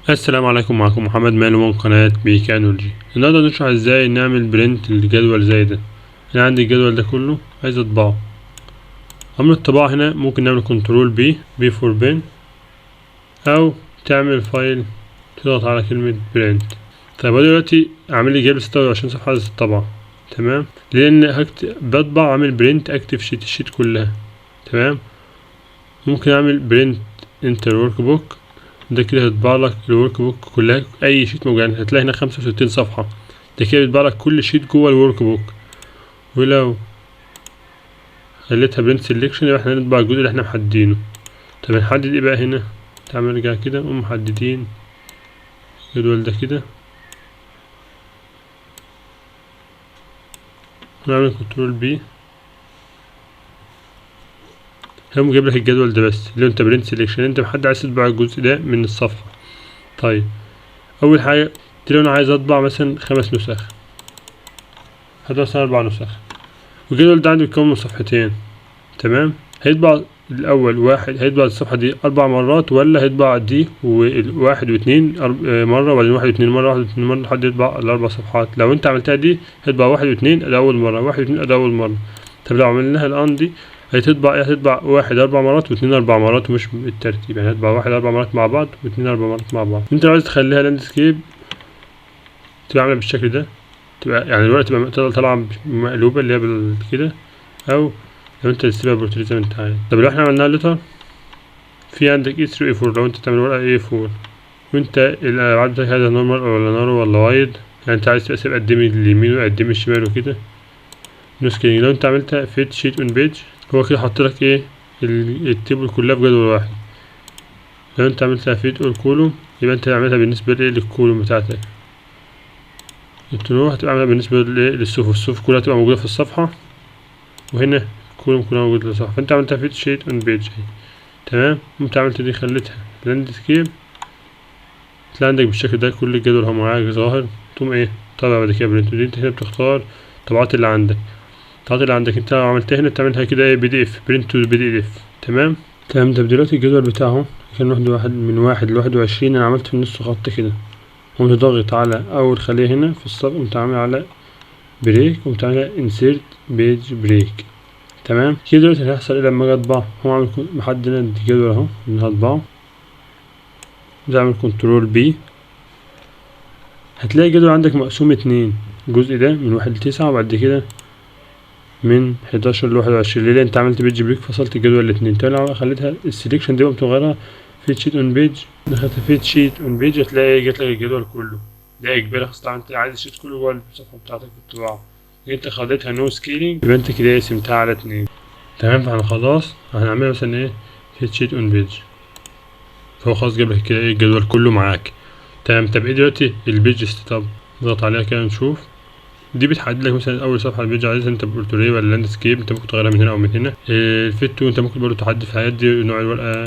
السلام عليكم، معكم محمد مالو من قناة ميكانولوجي. النهارده نشرح ازاي نعمل برنت للجدول زي ده. انا عندي الجدول ده كله عايز اطبعه. عمل الطباعة هنا ممكن نعمل كنترول بي فور بن، او تعمل فايل تضغط على كلمة برنت. طيب انا دلوقتي عامل لي جايب 26 صفحة عايز الطبعة، تمام، لان بطبع عامل برنت اكتف شيت الشيت كلها، تمام. ممكن اعمل برنت انتر ورك بوك، ده كده هيطبع لك الورك بوك كلها، اي شيت موجود يعني هتلاقي هنا 65 صفحة، ده كده بيطبع لك كل شيت جوه الورك بوك. ولو خليتها برنت سيلكشن يبقى احنا نطبع الجزء اللي احنا محددينه. طب هنحدد ايه بقى هنا؟ تعمل نرجع كده نقوم محددين الجدول ده كده، ونعمل كنترول بي، هيقوم جايب لك الجدول ده بس اللي انت برنت سيلكشن، انت محدد عايز تطبع الجزء ده من الصفحة. طيب اول حاجة لو انا عايز اطبع مثلا 5 نسخ، هطبع مثلا 4 نسخ، والجدول ده عندي بيتكون من صفحتين، تمام. هيطبع الاول واحد، هيطبع الصفحة دي 4 مرات، ولا هيطبع دي واحد واتنين مرة، ولا واحد واتنين مرة، واحد واتنين مرة لحد يطبع ال4 صفحات. لو انت عملتها دي هيطبع واحد واتنين ادي اول مرة، واحد واتنين ادي اول مرة. طب لو عملناها الان دي هتطبع ايه؟ هتطبع واحد 4 مرات واتنين 4 مرات، ومش بالترتيب، يعني هتطبع واحد 4 مرات مع بعض واتنين 4 مرات مع بعض. انت لو عايز تخليها لاندسكيب تبقى عاملة بالشكل ده، تبقى يعني الورقة تبقى طالعة مقلوبة اللي هي كده، او لو انت تسيبها بورتريه زي ما انت عايز. طب لو احنا عملناها لتر، في عندك اي 3 اي 4، لو انت تعمل ورقة اي 4 وانت الابعاد بتاعك عايزها نورمال ولا نارو ولا وايد، يعني انت عايز تقسم قدام اليمين وقدام الشمال وكده. نسكينج لو انت عملتها فيت شيت اون بيج، هو كده حطلك ايه التيبل كلها في جدول واحد. لو انت عملتها فيت اول كولوم يبقى انت عملتها بالنسبة للكولوم بتاعتك. التنوع هتبقى عاملة بالنسبة للصفوف، الصفوف كلها هتبقى موجودة في الصفحة، وهنا الكولوم كلها موجودة في الصفحة، فانت عملتها فيت شيت اون بيج اهي، تمام. انت عملت دي خليتها لاندسكيب، تلاقي عندك بالشكل ده كل الجدول هو معاك ظاهر. تقوم ايه طبعا بعد كده برنت، ودي انت هنا بتختار الطبعات اللي عندك. الطبعات اللي عندك انت لو عملتها هنا تعملها كده ايه PDF، برنت تو PDF، تمام. تمام. ده دلوقتي الجدول بتاعه كان واحد من 1 ل21، انا عملت في النص خط كده، قمت ضاغط على اول خلية هنا في الصف، قمت عامل على بريك، قمت عامل انسيرت بيج بريك، تمام. كده دلوقتي اللي هيحصل ايه لما اجي اطبع؟ هو عامل محدد الجدول اهو اللي هطبعه، بعمل كنترول بي، هتلاقي الجدول عندك مقسوم 2، الجزء ده من 1 ل9، وبعد كده من 11 ل21. ليه؟ انت عملت بيج بريك فصلت الجدول ل2. انت لو خليتها السليكشن دي قمت مغيرها فيت شيت اون بيج، دخلت فيت شيت اون بيج هتلاقي جاتلك الجدول كله، ده اجباري خلاص. انت عايز الشيت كله جوه الصفحة بتاعتك بالطباعة، انت خليتها نو سكيلينج يبقى انت كده قسمتها على 2، تمام. فاحنا خلاص هنعملها مثلا ايه فيت شيت اون بيج، فهو خلاص جاب لك كده ايه الجدول كله معاك، تمام. طب ايه دلوقتي البيج ستاب؟ نضغط عليها كده نشوف، دي بتحدد لك مثلا اول صفحه البيج عايزها انت بورتريه ولا لاندسكيب، انت ممكن تغيرها من هنا او من هنا. الفيت تو انت ممكن برضه تحدد في الحاجات دي، نوع الورقه،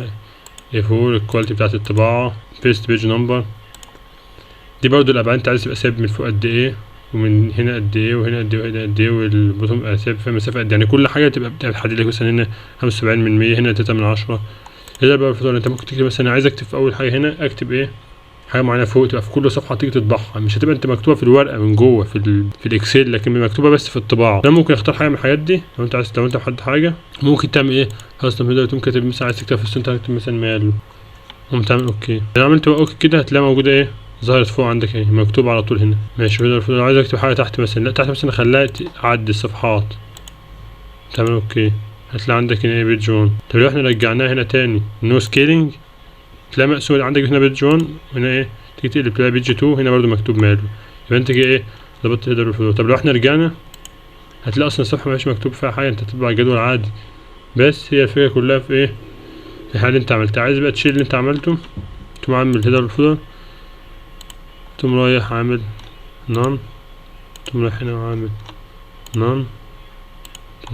A4، الكواليتي بتاعت الطباعه، بيست بيج نمبر، دي برضه الابعاد انت عايز تبقى سايب من فوق قد ايه، ومن هنا قد ايه، وهنا قد ايه، وهنا قد ايه، والبوتوم سايب فيها مسافه قد ايه، يعني كل حاجه تبقى بتحدد لك مثلا هنا 75%، هنا 3/10. هنا بقى الفضل انت ممكن تكتب مثلا عايز اكتب في اول حاجه هنا اكتب ايه حاجه معينه فوق، تبقى في كل صفحه تيجي تطبعها، مش هتبقى انت مكتوبه في الورقه من جوه في الاكسل، لكن مكتوبه بس في الطباعه. انا ممكن اختار حاجه من الحاجات دي، لو انت عايز، لو انت محدد حاجه ممكن تعمل ايه خلاص. لما تقوم كاتب مثلا عايز تكتب في السنتر تكتب مثلا ماله، قوم تعمل اوكي. لو عملت اوكي كده هتلاقيها موجوده ايه ظهرت فوق عندك اهي مكتوب على طول هنا، ماشي. لو عايز اكتب حاجه تحت مثلا، لا تحت مثلا خليها تعدي الصفحات، تعمل اوكي، هتلاقي عندك هنا ايه بيج 1. طب لو احنا رجعناها هنا تاني نو سكيلينج، تلاقي مقسوم عندك هنا بيج 1 وهنا ايه، تيجي تقلب تلاقي بيج 2 هنا برضو مكتوب ماله، يبقى انت كده ايه ظبطت الهيدر والفوتر. طب لو احنا رجعنا هتلاقي اصلا الصفحه مش مكتوب فيها حاجه، انت هتطبع الجدول عادي، بس هي الفكره كلها في ايه، في الحاجه اللي انت عملتها. عايز بقى تشيل اللي انت عملته، تقوم عامل الهيدر والفوتر، تقوم رايح عامل نون، تقوم رايح هنا وعامل نون،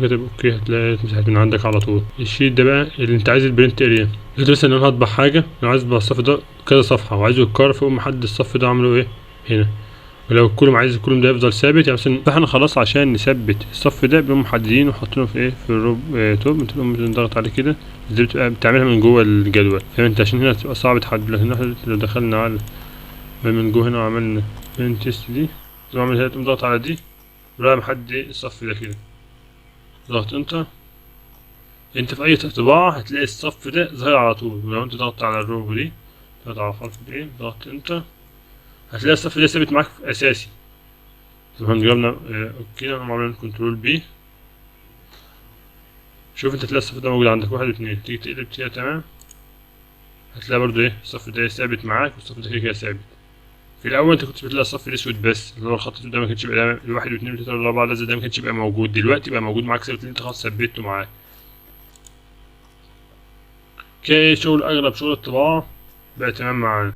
كاتب اوكي، هتلاقي مسحت من عندك على طول. الشيت ده بقى اللي انت عايز البرنت اريا، قلت مثلا انا هطبع حاجه، انا عايز اطبع الصف ده كذا صفحه وعايزه يتكرر، فاقوم محدد الصف ده عامله ايه هنا، ولو الكولوم عايز الكولوم ده يفضل ثابت، يعني مثلا احنا خلاص عشان نثبت الصف ده بنقوم محددينه وحاطينه في ايه، في الروب توب، بتقوم بنضغط عليه كده، دي بتبقى بتعملها من جوه الجدول، فاهم انت؟ عشان هنا تبقى صعب تحدد، لكن احنا لو دخلنا على من جوه هنا وعملنا بين تيست دي، تقوم عامل هنا، تقوم ضغط على دي وراح محدد الصف ده كده، ضغط انتر. انت في اي طباعة هتلاقي الصف ده ظاهر على طول، ولو انت ضغطت على الروب دي، ضغط على حرف ايه، ضغط انتر، هتلاقي الصف ده ثابت معاك اساسي. طب هنجربنا اوكي، نقوم عاملين كنترول بي، شوف انت تلاقي الصف ده موجود عندك، واحد واتنين، تيجي تقلب كده تمام، هتلاقي برضو ايه، الصف ده ثابت معاك والصف ده كده ثابت. في الاول انت كنت بتلاقي الصف الاسود بس، اللي هو الخط ده ما كانش بيبقى الواحد واثنين وثلاثة واربعة الازرق ده ما كانش بيبقى موجود، دلوقتي بقى موجود معاك ثابت، انت خلاص ثبته معاك. كده شغل اغلب شغل الطباعة بقى تمام معانا.